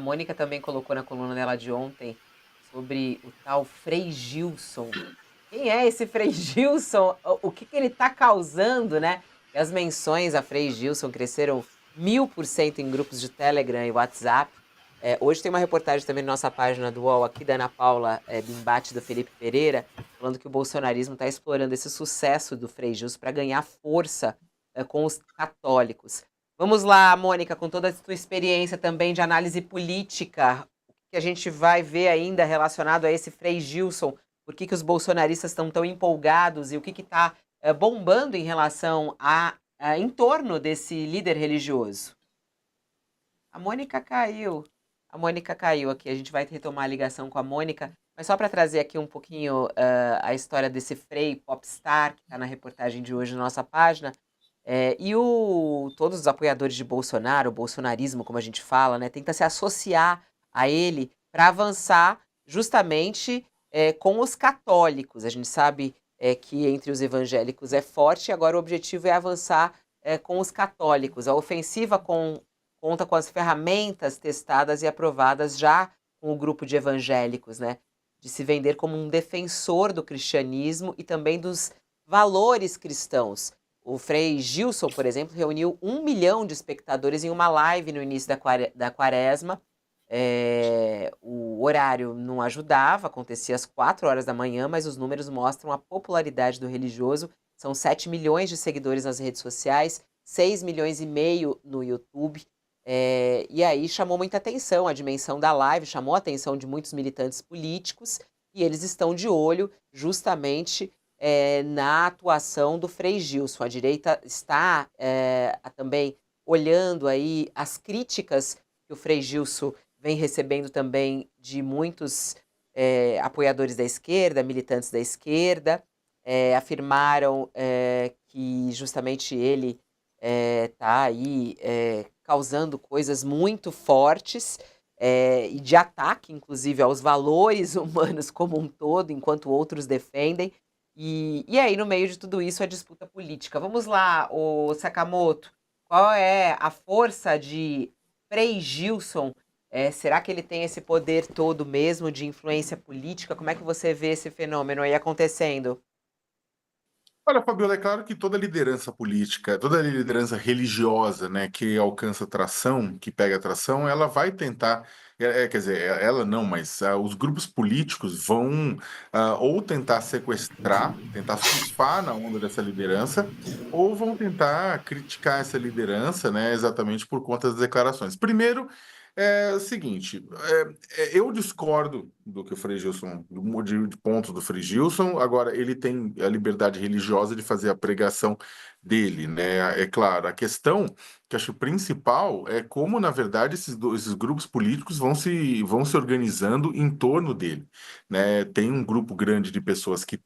Mônica também colocou na coluna dela de ontem sobre o tal Frei Gilson. Quem é esse Frei Gilson? O que que ele está causando, né? E as menções a Frei Gilson cresceram 1000% em grupos de Telegram e WhatsApp. Hoje tem uma reportagem também na nossa página do UOL, aqui da Ana Paula Bimbate, do Felipe Pereira, falando que o bolsonarismo está explorando esse sucesso do Frei Gilson para ganhar força com os católicos. Vamos lá, Mônica, com toda a sua experiência também de análise política, o que a gente vai ver ainda relacionado a esse Frei Gilson? Por que que os bolsonaristas estão tão empolgados e o que está bombando em relação em torno desse líder religioso? A Mônica caiu. A Mônica caiu aqui. A gente vai retomar a ligação com a Mônica, mas só para trazer aqui um pouquinho a história desse Frei popstar que está na reportagem de hoje na nossa página. Todos os apoiadores de Bolsonaro, o bolsonarismo, como a gente fala, né, tenta se associar a ele para avançar justamente com os católicos. A gente sabe que entre os evangélicos é forte, e agora o objetivo é avançar com os católicos. A ofensiva conta com as ferramentas testadas e aprovadas já com o grupo de evangélicos, né, de se vender como um defensor do cristianismo e também dos valores cristãos. O Frei Gilson, por exemplo, reuniu 1 milhão de espectadores em uma live no início da quaresma. O horário não ajudava, acontecia às 4 horas da manhã, mas os números mostram a popularidade do religioso. São 7 milhões de seguidores nas redes sociais, 6 milhões e meio no YouTube. E aí chamou muita atenção a dimensão da live, chamou a atenção de muitos militantes políticos, e eles estão de olho justamente na atuação do Frei Gilson. A direita está também olhando aí as críticas que o Frei Gilson vem recebendo também de muitos apoiadores da esquerda, militantes da esquerda. Afirmaram que justamente ele está aí causando coisas muito fortes e de ataque, inclusive, aos valores humanos como um todo, enquanto outros defendem. E aí, no meio de tudo isso, a disputa política. Vamos lá, o Sakamoto, qual é a força de Frei Gilson? Será que ele tem esse poder todo mesmo de influência política? Como é que você vê esse fenômeno aí acontecendo? Olha, Fabiola, é claro que toda liderança política, toda liderança religiosa, né, que alcança tração, que pega tração, ela vai tentar, quer dizer, ela não, mas os grupos políticos vão ou tentar sequestrar, tentar surfar na onda dessa liderança, ou vão tentar criticar essa liderança, né, exatamente por conta das declarações. Primeiro, é o seguinte, eu discordo do que o Frei Gilson, de pontos do Frei Gilson. Agora, ele tem a liberdade religiosa de fazer a pregação dele, né? É claro, a questão que acho principal é como, na verdade, esses grupos políticos vão se organizando em torno dele, né? Tem um grupo grande de pessoas que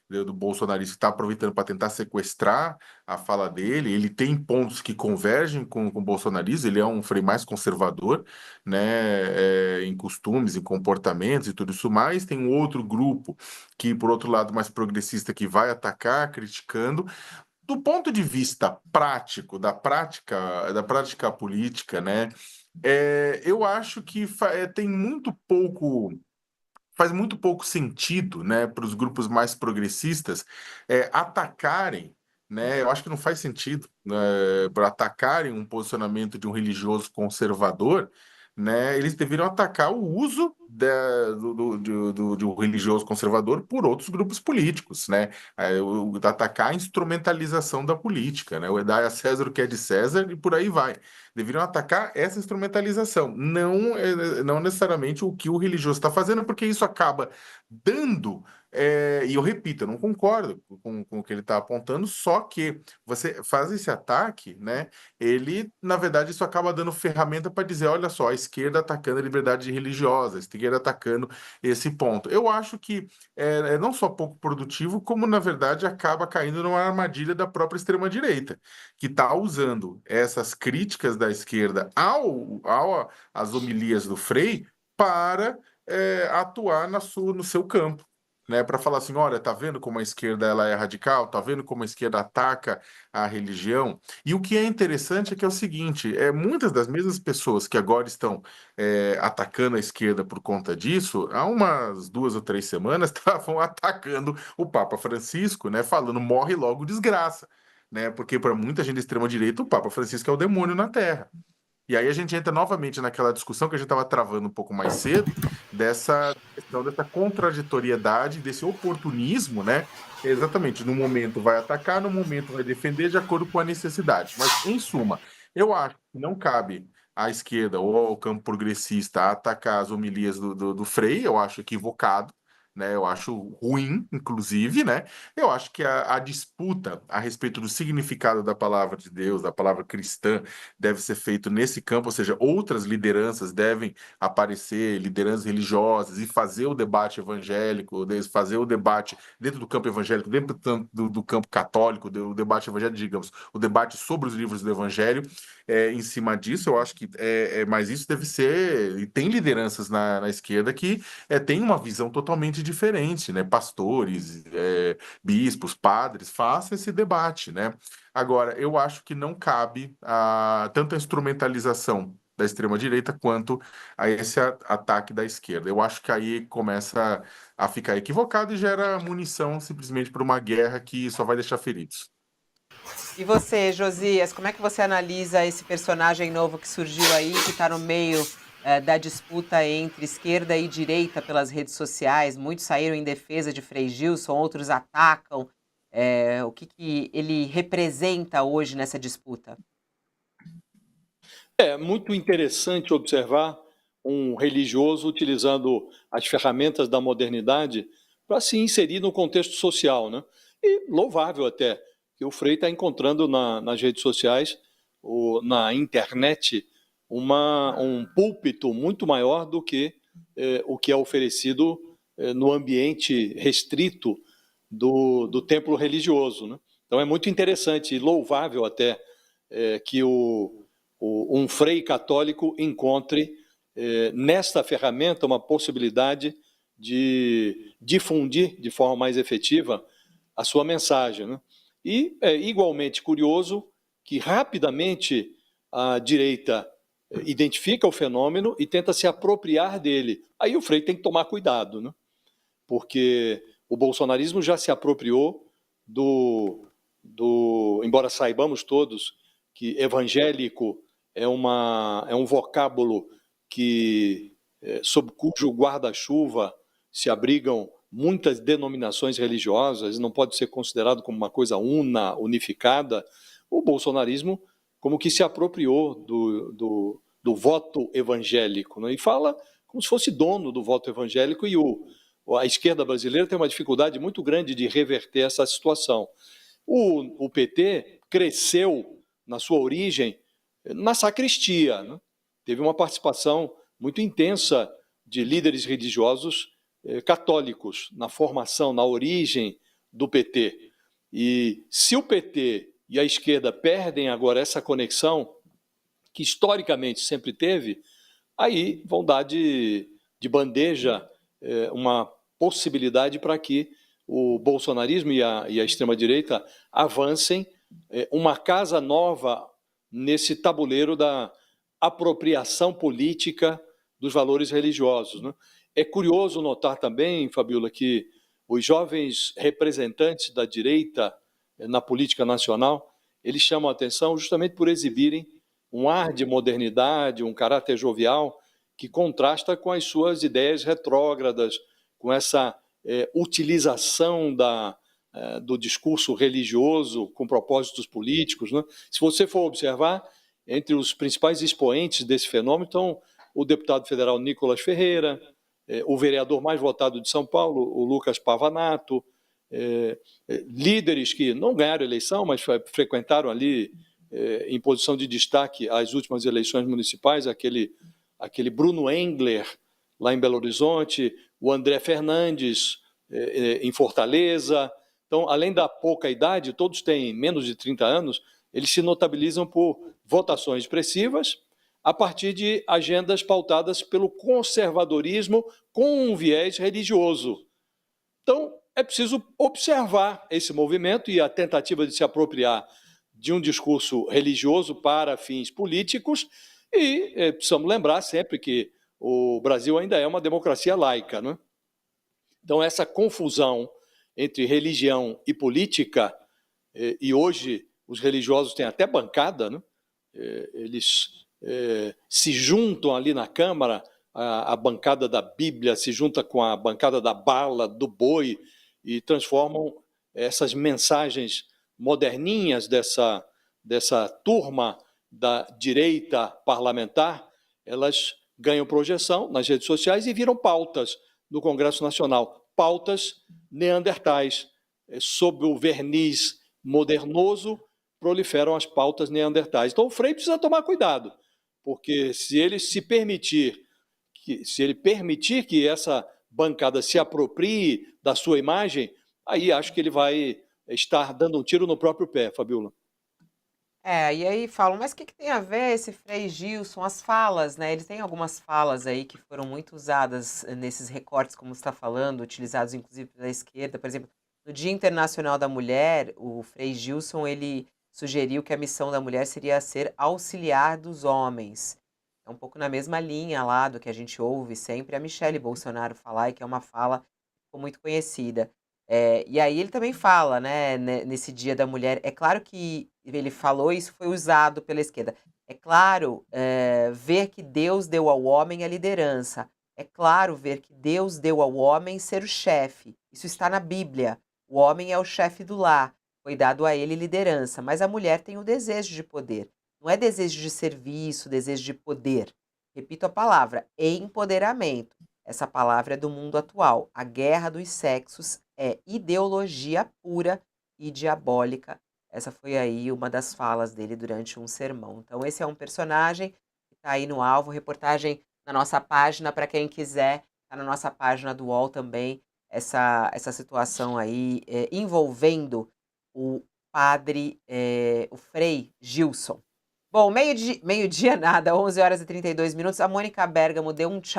do bolsonarista, que está aproveitando para tentar sequestrar a fala dele. Ele tem pontos que convergem com o bolsonarismo. Ele é um Frei mais conservador, né, em costumes, em comportamentos e tudo isso mais. Tem um outro grupo que, por outro lado, mais progressista, que vai atacar, criticando. Do ponto de vista prático, da prática política, né, eu acho que tem muito pouco. Faz muito pouco sentido, né, para os grupos mais progressistas atacarem, né? Eu acho que não faz sentido, para atacarem um posicionamento de um religioso conservador, né? Eles deveriam atacar o uso de um religioso conservador por outros grupos políticos, né? Atacar a instrumentalização da política, né? O dar a César o que é de César e por aí vai. Deveriam atacar essa instrumentalização, não necessariamente o que o religioso está fazendo, porque isso acaba dando. E eu repito, eu não concordo com o que ele está apontando, só que você faz esse ataque, né? Ele, na verdade, isso acaba dando ferramenta para dizer: olha só, a esquerda atacando a liberdade religiosa, a esquerda atacando esse ponto. Eu acho que é não só pouco produtivo, como, na verdade, acaba caindo numa armadilha da própria extrema-direita, que está usando essas críticas da esquerda às homilias do Frei para atuar no seu campo. né, para falar assim, olha, tá vendo como a esquerda ela é radical, tá vendo como a esquerda ataca a religião? E o que é interessante é que é o seguinte, muitas das mesmas pessoas que agora estão atacando a esquerda por conta disso, há umas 2 ou 3 semanas estavam atacando o Papa Francisco, né, falando morre logo desgraça, né, porque para muita gente da extrema direita o Papa Francisco é o demônio na Terra. E aí a gente entra novamente naquela discussão que a gente estava travando um pouco mais cedo, dessa questão dessa contraditoriedade, desse oportunismo, né? Exatamente, no momento vai atacar, no momento vai defender de acordo com a necessidade. Mas, em suma, eu acho que não cabe à esquerda ou ao campo progressista atacar as homilias do Frei, eu acho equivocado. Né, eu acho ruim, inclusive, né? Eu acho que a disputa a respeito do significado da palavra de Deus, da palavra cristã, deve ser feito nesse campo, ou seja, outras lideranças devem aparecer, lideranças religiosas, e fazer o debate evangélico, fazer o debate dentro do campo evangélico, dentro do campo católico, do debate evangélico, digamos, o debate sobre os livros do evangelho. Em cima disso, eu acho que mas isso deve ser, e tem lideranças na esquerda que têm uma visão totalmente diferente, né? Pastores, bispos, padres, faça esse debate, né? Agora, eu acho que não cabe tanto a instrumentalização da extrema-direita quanto a esse ataque da esquerda. Eu acho que aí começa a ficar equivocado e gera munição simplesmente para uma guerra que só vai deixar feridos. E você, Josias, como é que você analisa esse personagem novo que surgiu aí, que está no meio, da disputa entre esquerda e direita pelas redes sociais? Muitos saíram em defesa de Frei Gilson, outros atacam. O que que ele representa hoje nessa disputa? É muito interessante observar um religioso utilizando as ferramentas da modernidade para se inserir no contexto social, né? E louvável até, que o Frei está encontrando nas redes sociais, na internet, um púlpito muito maior do que o que é oferecido no ambiente restrito do templo religioso, né? Então é muito interessante e louvável até que um frei católico encontre nesta ferramenta uma possibilidade de difundir de forma mais efetiva a sua mensagem, né? E é igualmente curioso que rapidamente a direita identifica o fenômeno e tenta se apropriar dele. Aí o Frei tem que tomar cuidado, né? Porque o bolsonarismo já se apropriou embora saibamos todos que evangélico é um vocábulo sob cujo guarda-chuva se abrigam muitas denominações religiosas, não pode ser considerado como uma coisa unificada. O bolsonarismo como que se apropriou do voto evangélico, né? E fala como se fosse dono do voto evangélico, e a esquerda brasileira tem uma dificuldade muito grande de reverter essa situação. O PT cresceu na sua origem na sacristia, né? Teve uma participação muito intensa de líderes religiosos católicos na formação, na origem do PT. E se o PT e a esquerda perdem agora essa conexão, que historicamente sempre teve, aí vão dar de bandeja uma possibilidade para que o bolsonarismo e a extrema-direita avancem uma casa nova nesse tabuleiro da apropriação política dos valores religiosos, né? É curioso notar também, Fabiola, que os jovens representantes da direita na política nacional, eles chamam a atenção justamente por exibirem um ar de modernidade, um caráter jovial, que contrasta com as suas ideias retrógradas, com essa utilização do discurso religioso com propósitos políticos, né? Se você for observar, entre os principais expoentes desse fenômeno estão o deputado federal Nicolas Ferreira, o vereador mais votado de São Paulo, o Lucas Pavanato, líderes que não ganharam eleição, mas frequentaram ali em posição de destaque as últimas eleições municipais, aquele Bruno Engler, lá em Belo Horizonte, o André Fernandes, em Fortaleza. Então, além da pouca idade, todos têm menos de 30 anos, eles se notabilizam por votações expressivas a partir de agendas pautadas pelo conservadorismo com um viés religioso. Então, é preciso observar esse movimento e a tentativa de se apropriar de um discurso religioso para fins políticos, e precisamos lembrar sempre que o Brasil ainda é uma democracia laica, né? Então, essa confusão entre religião e política, e hoje os religiosos têm até bancada, né? Eles se juntam ali na Câmara, a bancada da Bíblia se junta com a bancada da bala, do boi, e transformam essas mensagens moderninhas dessa turma da direita parlamentar, elas ganham projeção nas redes sociais e viram pautas no Congresso Nacional, pautas neandertais. Sob o verniz modernoso, proliferam as pautas neandertais. Então o Frei precisa tomar cuidado, porque se ele permitir que essa bancada se aproprie da sua imagem, aí acho que ele vai estar dando um tiro no próprio pé, Fabiola. E aí falam, mas o que tem a ver esse Frei Gilson, as falas, né? Ele tem algumas falas aí que foram muito usadas nesses recortes, como você está falando, utilizados inclusive pela esquerda. Por exemplo, no Dia Internacional da Mulher, o Frei Gilson, ele sugeriu que a missão da mulher seria ser auxiliar dos homens. É um pouco na mesma linha lá do que a gente ouve sempre a Michele Bolsonaro falar, e que é uma fala que ficou muito conhecida. E aí ele também fala, né, nesse Dia da Mulher, é claro que ele falou, isso foi usado pela esquerda. É claro, ver que Deus deu ao homem a liderança. É claro ver que Deus deu ao homem ser o chefe. Isso está na Bíblia. O homem é o chefe do lar. Foi dado a ele liderança. Mas a mulher tem o desejo de poder. Não é desejo de serviço, desejo de poder. Repito a palavra, empoderamento. Essa palavra é do mundo atual. A guerra dos sexos é ideologia pura e diabólica. Essa foi aí uma das falas dele durante um sermão. Então esse é um personagem que está aí no alvo. Reportagem na nossa página, para quem quiser, está na nossa página do UOL também, essa situação aí envolvendo o padre, o Frei Gilson. Bom, meio-dia nada, 11 horas e 32 minutos. A Mônica Bergamo deu um tchau